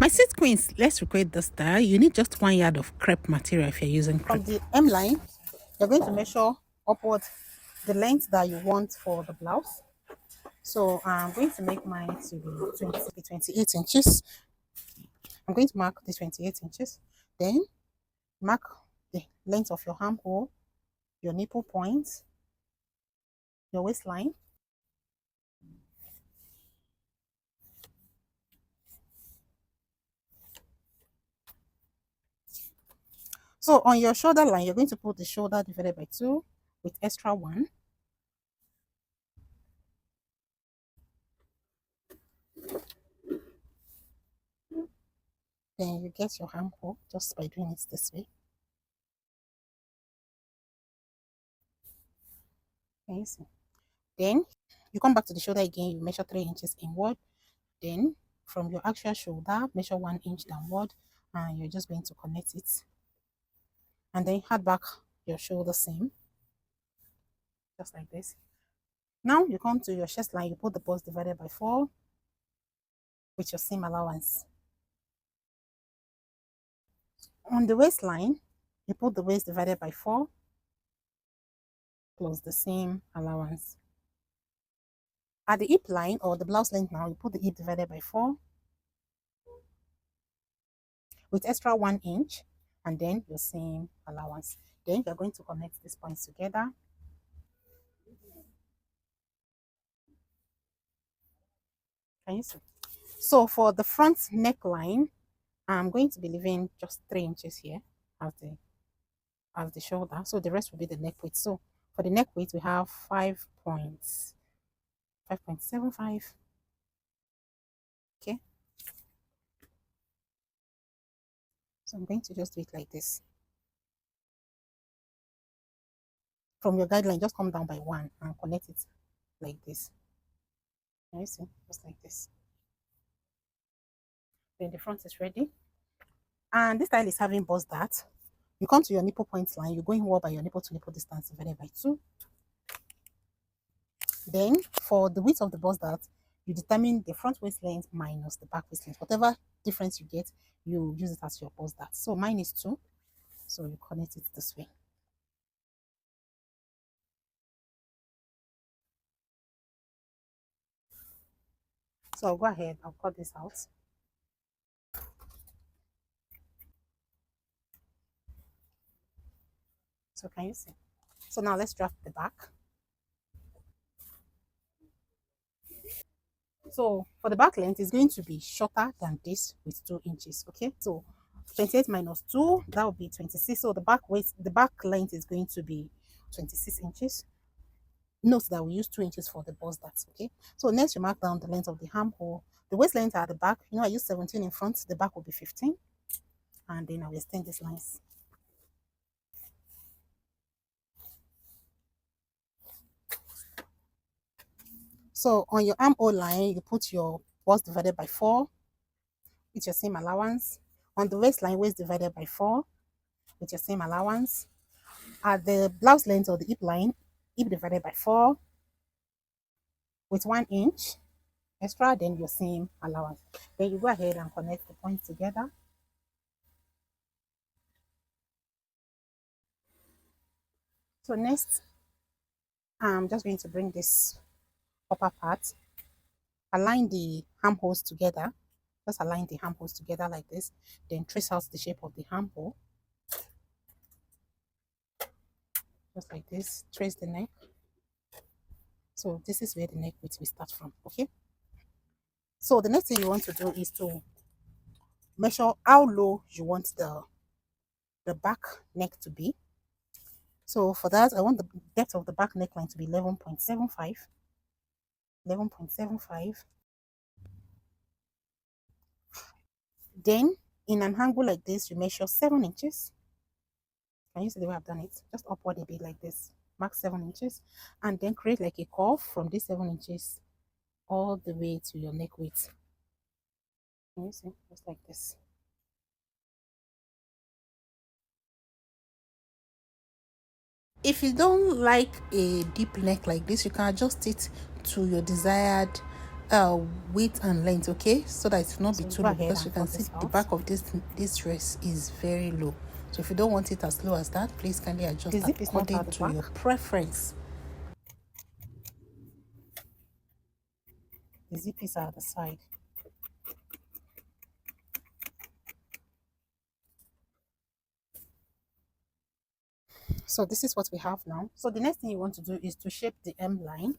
My sis queens, let's recreate the style. You need just 1 yard of crepe material if you're using crepe. From the hem line, you're going to measure upward the length that you want for the blouse. So I'm going to make mine to be 28 inches. I'm going to mark the 28 inches. Then mark the length of your armhole, your nipple point, your waistline. So on your shoulder line, you're going to put the shoulder divided by 2 with extra 1. Then you get your armhole just by doing it this way. Can you see? Then you come back to the shoulder again, you measure 3 inches inward. Then from your actual shoulder, measure 1 inch downward, and you're just going to connect it. And then add back your shoulder seam, just like this. Now you come to your chest line, you put the bust divided by 4 with your seam allowance. On the waistline, you put the waist divided by 4 plus the seam allowance. At the hip line or the blouse length now, you put the hip divided by 4 with extra 1 inch and then your seam allowance. Then you're going to connect these points together. Can you see? So for the front neckline, I'm going to be leaving just 3 inches here as the shoulder. So the rest will be the neck width. So for the neck width, we have 5.75. Okay. So I'm going to just do it like this. From your guideline, just come down by 1 and connect it like this. Can you see? Just like this. Then the front is ready. And this style is having bust dart. You come to your nipple point line, you're going over by your nipple to nipple distance divided by 2. Then for the width of the bust dart, you determine the front waist length minus the back waist length. Whatever difference you get, you use it as your bust dart. So mine is 2. So you connect it this way. So I'll go ahead, I'll cut this out. So can you see? So now let's draft the back. So for the back length, it's going to be shorter than this with 2 inches. Okay, so 28 minus 2, that will be 26. So the back length is going to be 26 inches. Note that we use 2 inches for the bust dart. Okay, so next you mark down the length of the armhole. The waist length at the back, you know, I use 17 in front, the back will be 15. And then I will extend these lines. So on your armhole line, you put your bust divided by 4 with your seam allowance. On the waistline, waist divided by 4 with your same allowance. At the blouse length or the hip line, hip divided by 4 with 1 inch extra, then your same allowance. Then you go ahead and connect the points together. So next, I'm just going to bring this upper part, align the armholes together. Just align the armholes together like this. Then trace out the shape of the armhole. Just like this. Trace the neck. So this is where the neck width will start from. Okay. So the next thing you want to do is to measure how low you want the back neck to be. So for that, I want the depth of the back neckline to be 11.75. 11.75. Then in an angle like this, you measure 7 inches. Can you see the way I've done it? Just upward a bit like this. Mark 7 inches. And then create like a curve from these 7 inches all the way to your neck width. Can you see? Just like this. If you don't like a deep neck like this, you can adjust it to your desired width and length, okay, so that it will not be too low, because you can see the back of this dress is very low. So if you don't want it as low as that, please kindly adjust according to your preference. The zip is at the side. So this is what we have now. So the next thing you want to do is to shape the M line.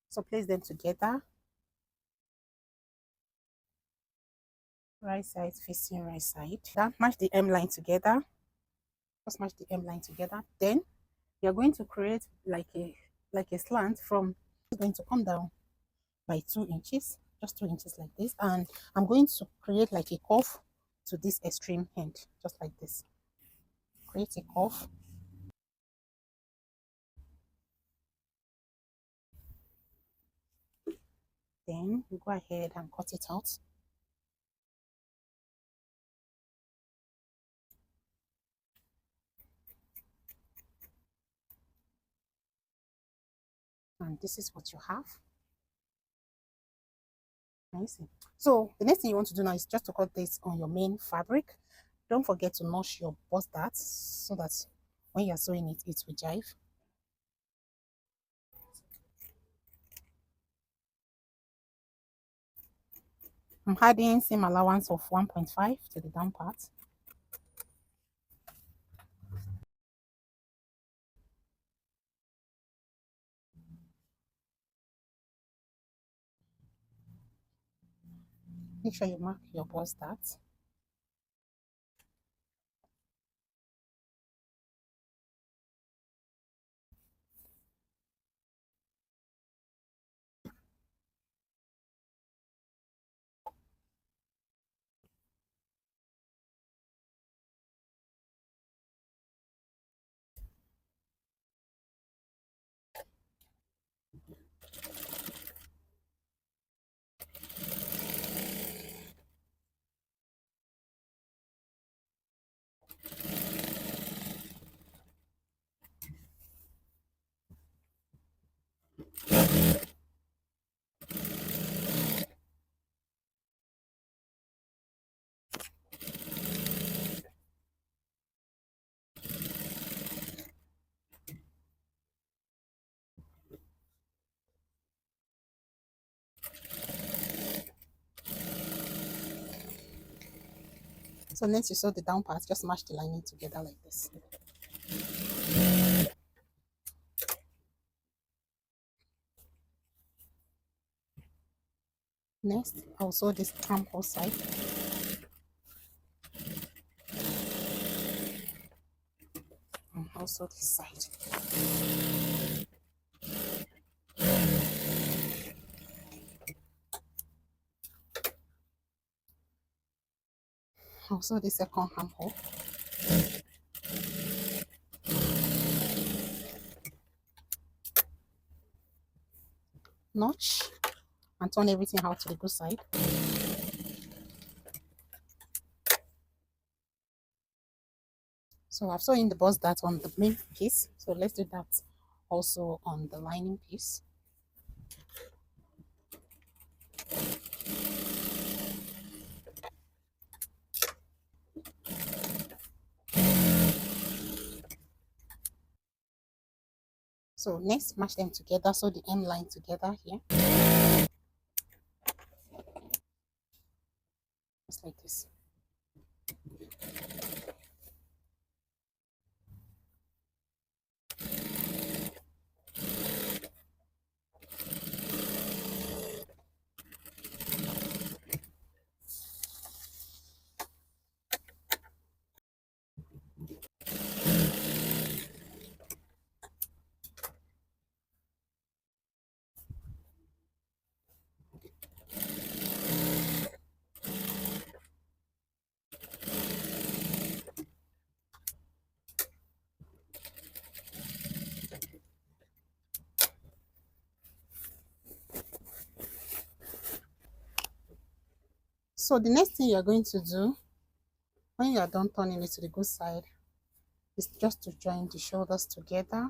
So place them together. Right side facing right side. Then match the M line together. Just match the M line together. Then you're going to create like a slant from, it's going to come down by 2 inches, just 2 inches like this. And I'm going to create like a curve to this extreme end, just like this. Create a curve. Then you go ahead and cut it out. And this is what you have. Nice. So the next thing you want to do now is just to cut this on your main fabric. Don't forget to notch your bust darts so that when you're sewing it, it will jive. I'm adding seam allowance of 1.5 to the down part. Make sure you mark your bust darts. So next you sew the down part, just match the lining together like this. Next, I'll sew this armhole side. And also this side. Also the second armhole. Notch and turn everything out to the good side. So I've sewn in the bust dart on the main piece. So let's do that also on the lining piece. So next, match them together. So the M line together here. Just like this. So the next thing you're going to do when you are done turning it to the good side is just to join the shoulders together.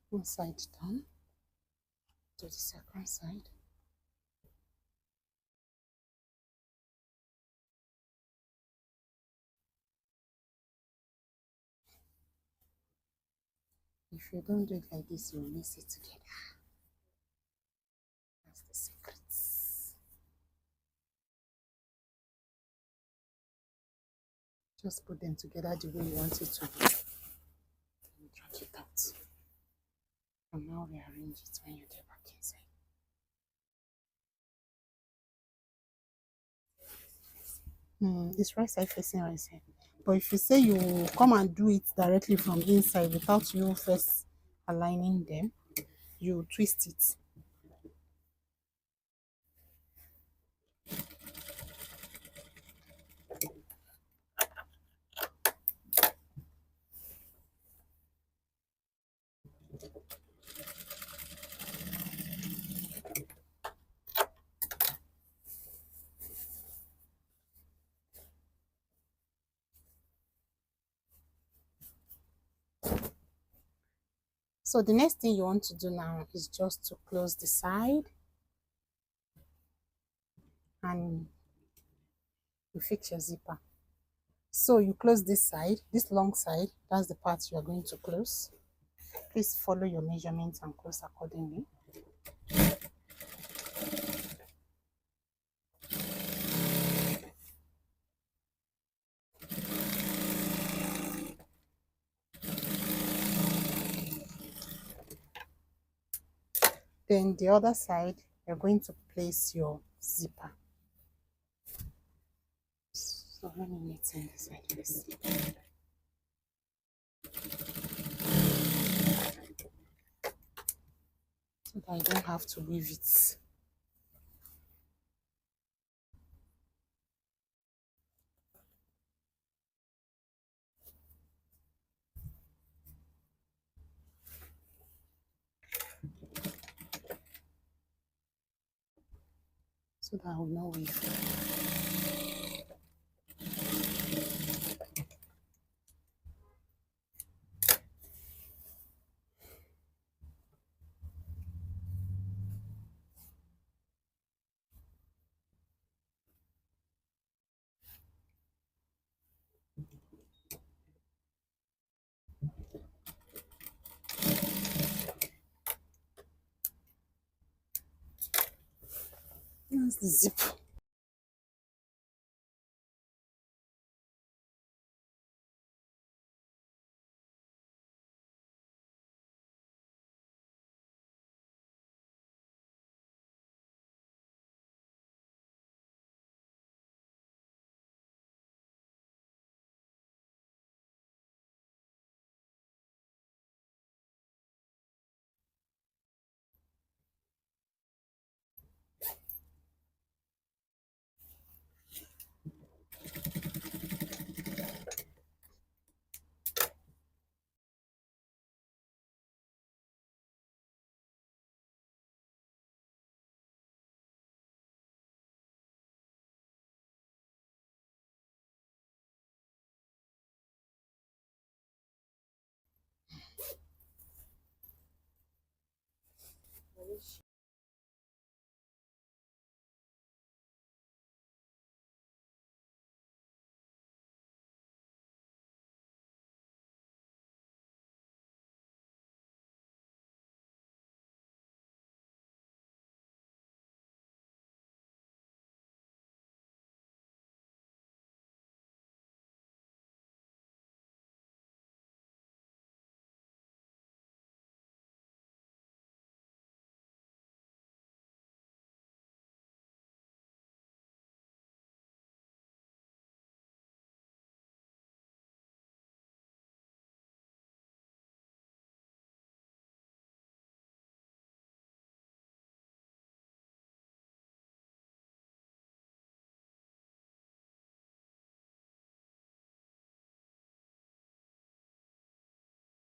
One side done, to the second side. If you don't do it like this, you'll mix it together. That's the secret. Just put them together the way you want it to be. And drag it out. And now rearrange it when you get back inside. This right side facing right side. But if you say you come and do it directly from inside without you first aligning them, you twist it. So the next thing you want to do now is just to close the side and you fix your zipper. So you close this side, this long side, that's the part you are going to close. Please follow your measurements and close accordingly. Then the other side, you're going to place your zipper. So let me meet in the side first. So that I don't have to weave it. So that I will not weave. That's the zip.